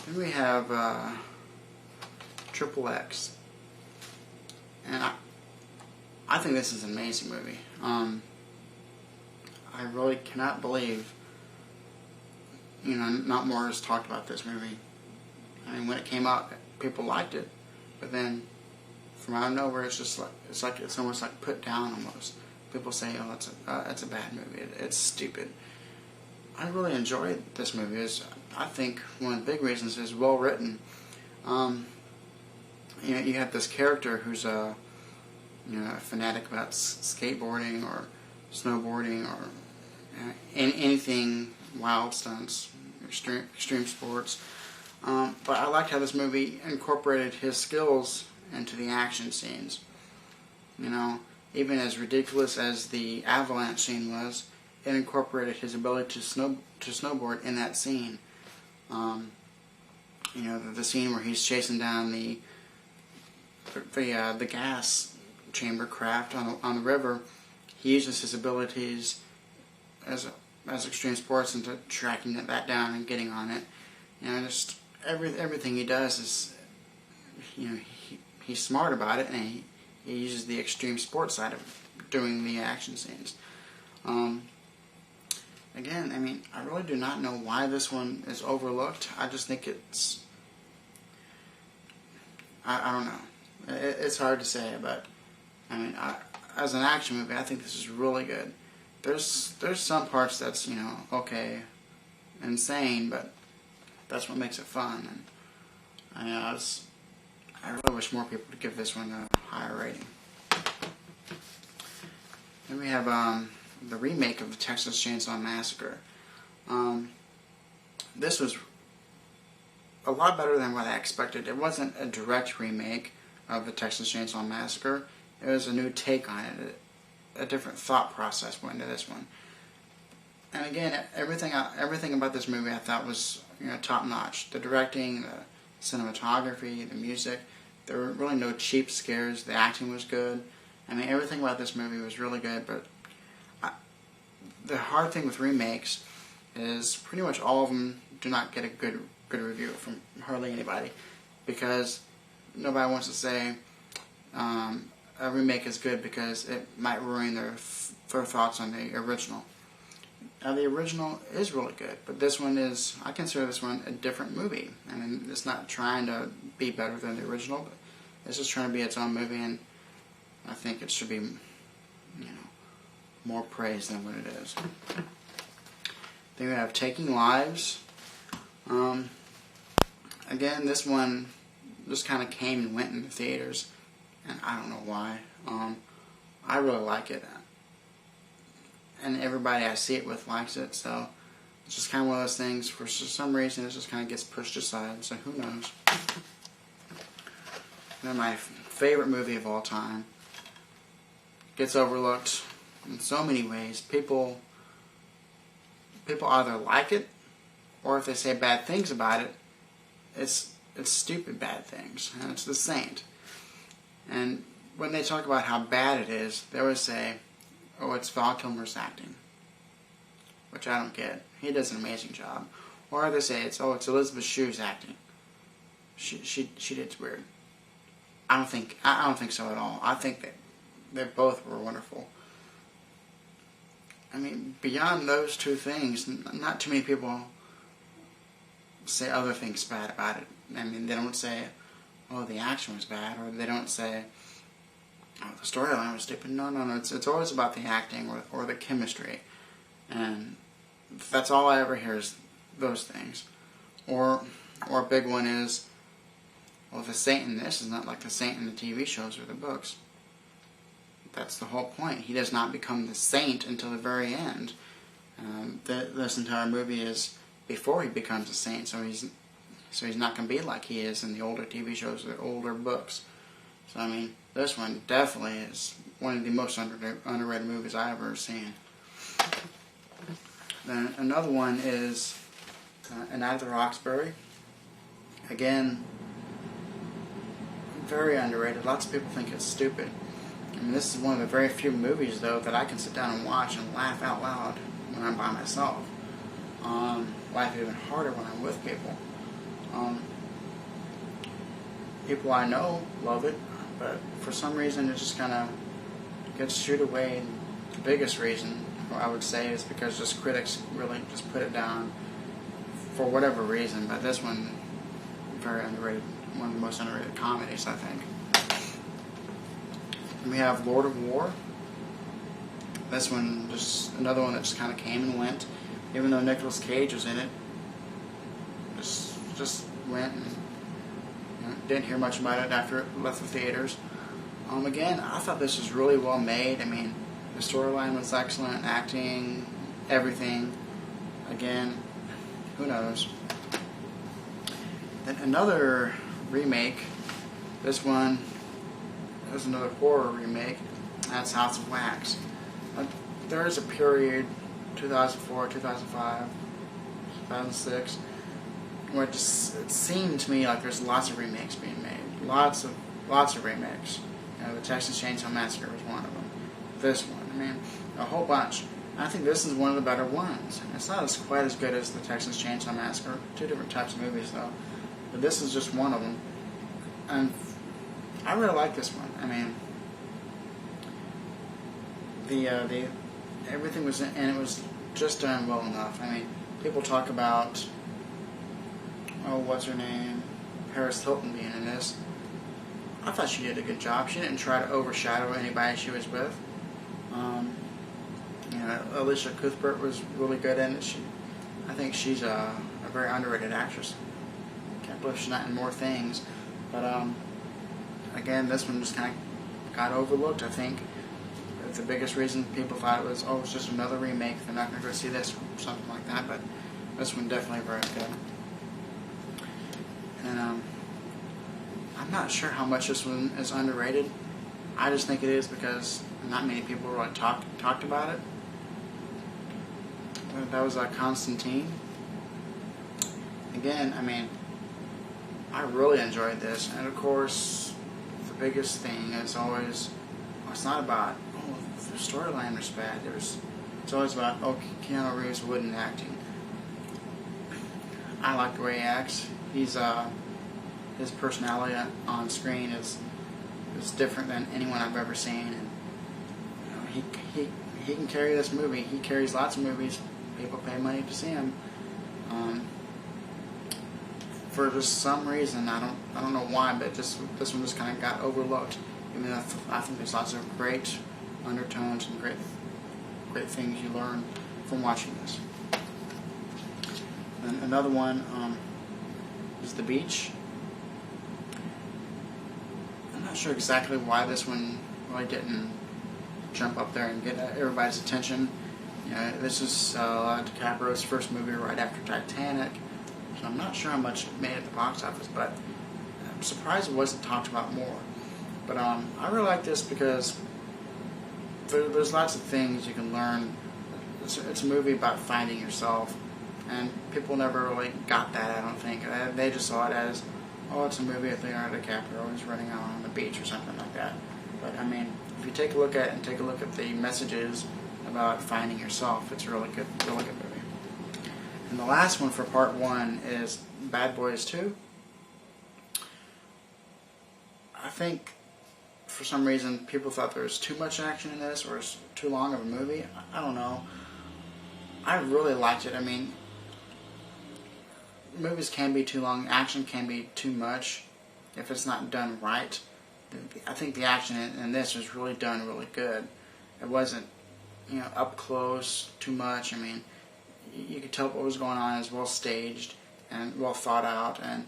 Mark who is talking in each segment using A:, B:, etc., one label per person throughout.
A: Then we have Triple X, and I think this is an amazing movie. I really cannot believe, not more is talked about this movie. I mean, when it came out, people liked it, but then from out of nowhere, it's almost like put down almost. People say, "Oh, it's a bad movie. It's stupid." I really enjoyed this movie. I think one of the big reasons is well written. You have this character who's a fanatic about skateboarding or snowboarding or anything wild stunts, extreme sports. But I liked how this movie incorporated his skills into the action scenes. Even as ridiculous as the avalanche scene was, it incorporated his ability to snowboard in that scene. The scene where he's chasing down the gas chamber craft on the river. He uses his abilities as extreme sports into tracking that down and getting on it. Just everything he does is, he's smart about it, and he uses the extreme sports side of doing the action scenes. Again, I mean, I really do not know why this one is overlooked. I just think it's, I don't know. It's hard to say, but I mean, as an action movie, I think this is really good. There's some parts that's okay, insane, but that's what makes it fun. And I really wish more people would give this one a higher rating. Then we have the remake of the Texas Chainsaw Massacre. This was a lot better than what I expected. It wasn't a direct remake of the Texas Chainsaw Massacre. It was a new take on it. A different thought process went into this one. And again, everything about this movie I thought was top notch. The directing, the cinematography, the music. There were really no cheap scares. The acting was good. I mean, everything about this movie was really good. But the hard thing with remakes is pretty much all of them do not get a good review from hardly anybody, because nobody wants to say a remake is good because it might ruin their thoughts on the original. Now, the original is really good, but this one is, I consider this one a different movie. I mean, it's not trying to be better than the original, but it's just trying to be its own movie, and I think it should be, more praise than what it is. Then we have Taking Lives. Again, this one just kind of came and went in the theaters, and I don't know why. I really like it, and everybody I see it with likes it, so it's just kind of one of those things. For some reason, it just kind of gets pushed aside, so who knows. Then my favorite movie of all time gets overlooked in so many ways. People either like it, or if they say bad things about it, it's stupid bad things, and it's The Saint. And when they talk about how bad it is, they always say, "Oh, it's Val Kilmer's acting," which I don't get. He does an amazing job. Or they say it's Elizabeth Shue's acting. She did weird. I don't think so at all. I think that they both were wonderful. I mean, beyond those two things, not too many people say other things bad about it. I mean, they don't say, "Oh, the action was bad," or they don't say, "Oh, the storyline was stupid." No. It's always about the acting or the chemistry, and that's all I ever hear is those things. Or a big one is, "Well, the Saint in this is not like the Saint in the TV shows or the books." That's the whole point. He does not become the Saint until the very end. This entire movie is before he becomes a saint, so he's not going to be like he is in the older TV shows or the older books. So I mean, this one definitely is one of the most underrated movies I've ever seen. Then another one is A Night at the Roxbury. Again, very underrated. Lots of people think it's stupid. I mean, this is one of the very few movies, though, that I can sit down and watch and laugh out loud when I'm by myself. Laugh even harder when I'm with people. People I know love it, but for some reason it just kind of gets shooed away. And the biggest reason, I would say, is because just critics really just put it down for whatever reason. But this one, very underrated, one of the most underrated comedies, I think. And we have Lord of War. This one, just another one that just kind of came and went, even though Nicolas Cage was in it. Just went and didn't hear much about it after it left the theaters. Again, I thought this was really well made. I mean, the storyline was excellent, acting, everything. Again, who knows? Then another remake. This one is another horror remake. That's House of Wax. There is a period, 2004, 2005, 2006, where it seemed to me like there's lots of remakes being made. Lots of remakes. The Texas Chainsaw Massacre was one of them. This one, I mean, a whole bunch. I think this is one of the better ones. It's not quite as good as the Texas Chainsaw Massacre. Two different types of movies, though. But this is just one of them. And I really like this one. I mean, the everything was in, and it was just done well enough. I mean, people talk about, what's her name, Paris Hilton being in this. I thought she did a good job. She didn't try to overshadow anybody she was with. Alicia Cuthbert was really good in it. I think she's a very underrated actress. Can't believe she's not in more things. But again, this one just kind of got overlooked. I think the biggest reason people thought it was, it's just another remake. They're not going to go see this or something like that. But this one definitely very good. And I'm not sure how much this one is underrated. I just think it is because not many people really talked about it. That was Constantine. Again, I mean, I really enjoyed this. And of course, the biggest thing is always, it's not about, the storyline was bad. It's always about, Keanu Reeves wouldn't acting. I like the way he acts. His personality on screen is different than anyone I've ever seen, and he can carry this movie. He carries lots of movies. People pay money to see him. For just some reason, I don't know why, but this one just kind of got overlooked. Even though I think there's lots of great undertones and great things you learn from watching this. And another one is The Beach. I'm not sure exactly why this one really didn't jump up there and get everybody's attention. This is DiCaprio's first movie right after Titanic, so I'm not sure how much it made at the box office, but I'm surprised it wasn't talked about more. But I really like this because there's lots of things you can learn. It's a movie about finding yourself, and people never really got that, I don't think. They just saw it as, it's a movie with Leonardo DiCaprio, he's running out on the beach or something like that. But I mean, if you take a look at the messages about finding yourself, it's a really good movie. And the last one for part one is Bad Boys 2. I think for some reason people thought there was too much action in this, or it's too long of a movie. I don't know. I really liked it. I mean, movies can be too long, action can be too much if it's not done right. I think the action in this was really done really good. It wasn't, up close too much. I mean, you could tell what was going on. It was well staged and well thought out, and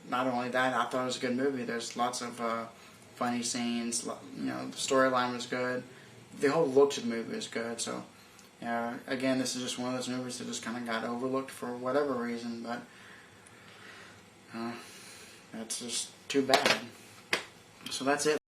A: not only that, I thought it was a good movie. There's lots of funny scenes. The storyline was good. The whole look to the movie was good. So, again, this is just one of those movies that just kind of got overlooked for whatever reason, but that's just too bad. So that's it.